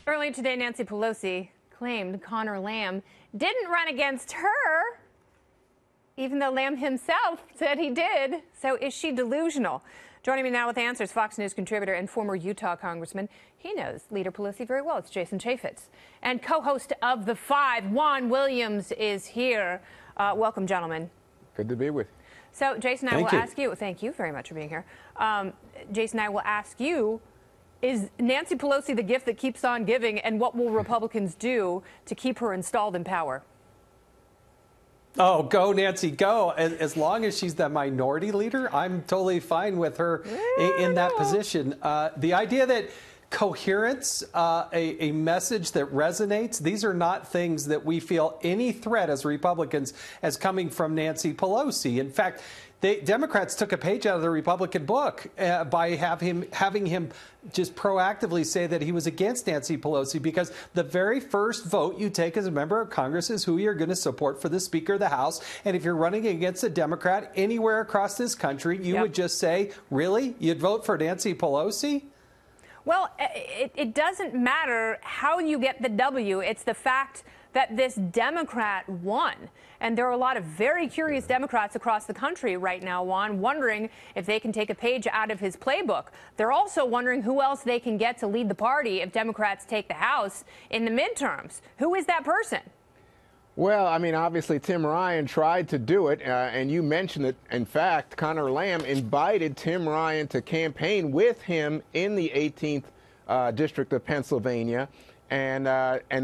Earlier today, Nancy Pelosi claimed Connor Lamb didn't run against her, even though Lamb himself said he did. So is she delusional? Joining me now with answers, Fox News contributor and former Utah congressman. He knows Leader Pelosi very well. It's Jason Chaffetz. And co-host of The Five, Juan Williams, is here. Welcome, gentlemen. Good to be with you. So, Jason, I will ask you. Thank you very much for being here. Jason, I will ask you, is Nancy Pelosi the gift that keeps on giving, and what will Republicans do to keep her installed in power? Oh, go, Nancy, go. As long as she's the minority leader, I'm totally fine with her in that position. The idea that coherence, a message that resonates, these are not things that we feel any threat as Republicans as coming from Nancy Pelosi. In fact, Democrats took a page out of the Republican book by having him just proactively say that he was against Nancy Pelosi, because the very first vote you take as a member of Congress is who you're going to support for the Speaker of the House. And if you're running against a Democrat anywhere across this country, you would just say, really? You'd vote for Nancy Pelosi? Well, it doesn't matter how you get the W. It's the fact that this Democrat won. And there are a lot of very curious Democrats across the country right now, Juan, wondering if they can take a page out of his playbook. They're also wondering who else they can get to lead the party if Democrats take the House in the midterms. Who is that person? Well, I mean, obviously, Tim Ryan tried to do it, and you mentioned it. In fact, Connor Lamb invited Tim Ryan to campaign with him in the 18th District of Pennsylvania, and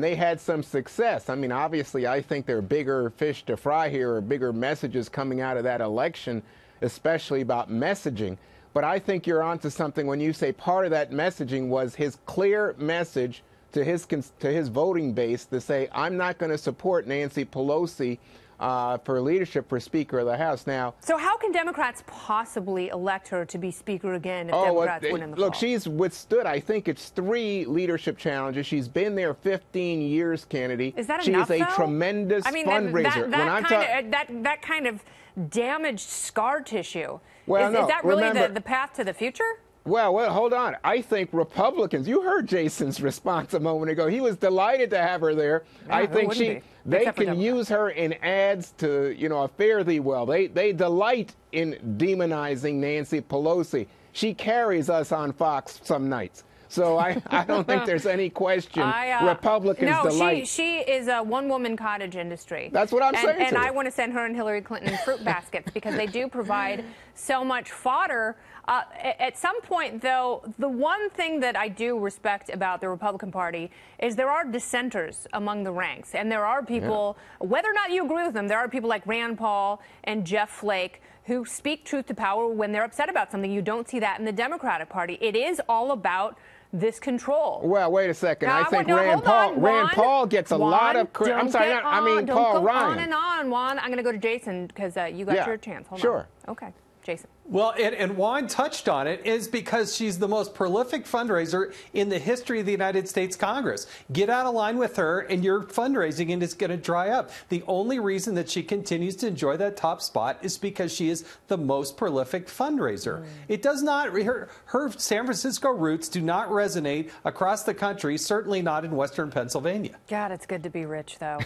they had some success. I mean, obviously, I think there are bigger fish to fry here, or bigger messages coming out of that election, especially about messaging. But I think you're onto something when you say part of that messaging was his clear message to his voting base to say, I'm not going to support Nancy Pelosi for leadership for Speaker of the House. Now, so how can Democrats possibly elect her to be Speaker again if Democrats win in the fall? Look, she's withstood, I think it's 3 leadership challenges. She's been there 15 years, Kennedy. Is that enough, She is a though? tremendous fundraiser. That kind of damaged scar tissue. Well, is that really the path to the future? Well, hold on. I think Republicans, you heard Jason's response a moment ago. He was delighted to have her there. Yeah, I think they can use her in ads to, a fare thee well. They delight in demonizing Nancy Pelosi. She carries us on Fox some nights. So I don't think there's any question Republicans delight. She is a one-woman cottage industry. That's what I'm saying. And I want to send her and Hillary Clinton fruit baskets because they do provide so much fodder. At some point, though, the one thing that I do respect about the Republican Party is there are dissenters among the ranks. And there are people, whether or not you agree with them, there are people like Rand Paul and Jeff Flake who speak truth to power when they're upset about something. You don't see that in the Democratic Party. It is all about this control. Well, wait a second. I think Rand Paul gets a lot of credit. I'm sorry, Paul Ryan. On and on, Juan. I'm going to go to Jason because you got your chance. Hold on. Okay. Jason. Well, and Juan touched on it, is because she's the most prolific fundraiser in the history of the United States Congress. Get out of line with her and your fundraising and it's going to dry up. The only reason that she continues to enjoy that top spot is because she is the most prolific fundraiser. It does not, her San Francisco roots do not resonate across the country, certainly not in Western Pennsylvania. God, it's good to be rich, though.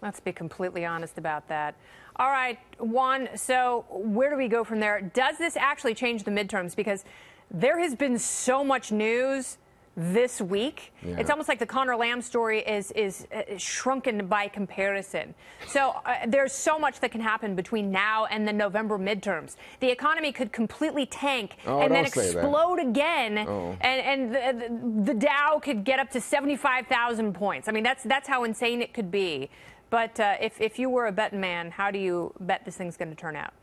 Let's be completely honest about that. All right, Juan, so where do we go from there? Does this actually change the midterms? Because there has been so much news this week. It's almost like the Connor Lamb story is shrunken by comparison. So there's so much that can happen between now and the November midterms. The economy could completely tank and then explode again, and the Dow could get up to 75,000 points. I mean, that's how insane it could be. But if you were a betting man, how do you bet this thing's going to turn out?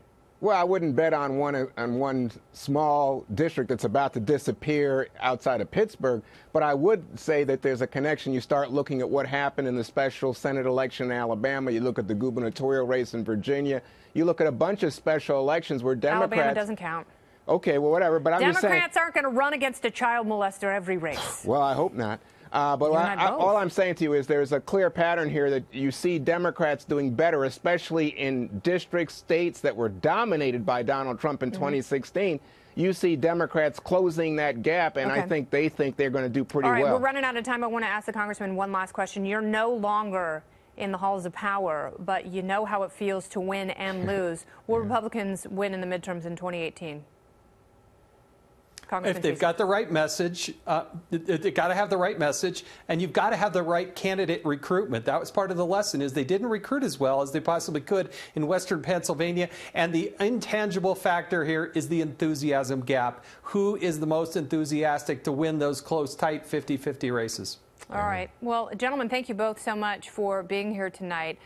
Well, I wouldn't bet on one small district that's about to disappear outside of Pittsburgh, but I would say that there's a connection. You start looking at what happened in the special Senate election in Alabama. You look at the gubernatorial race in Virginia. You look at a bunch of special elections where Democrats... Alabama doesn't count. Okay, well, whatever, but I'm just saying... Democrats aren't going to run against a child molester every race. Well, I hope not. But all I'm saying to you is there's a clear pattern here that you see Democrats doing better, especially in districts, states that were dominated by Donald Trump in 2016. you see Democrats closing that gap, and I think they think they're going to do pretty well. All right, well. we're running out of time. I want to ask the congressman one last question. You're no longer in the halls of power, but you know how it feels to win and lose. Will Republicans win in the midterms in 2018? If they've got the right message, they've got to have the right message, and you've got to have the right candidate recruitment. That was part of the lesson, is they didn't recruit as well as they possibly could in Western Pennsylvania. And the intangible factor here is the enthusiasm gap. Who is the most enthusiastic to win those close, tight 50-50 races? All right. Well, gentlemen, thank you both so much for being here tonight.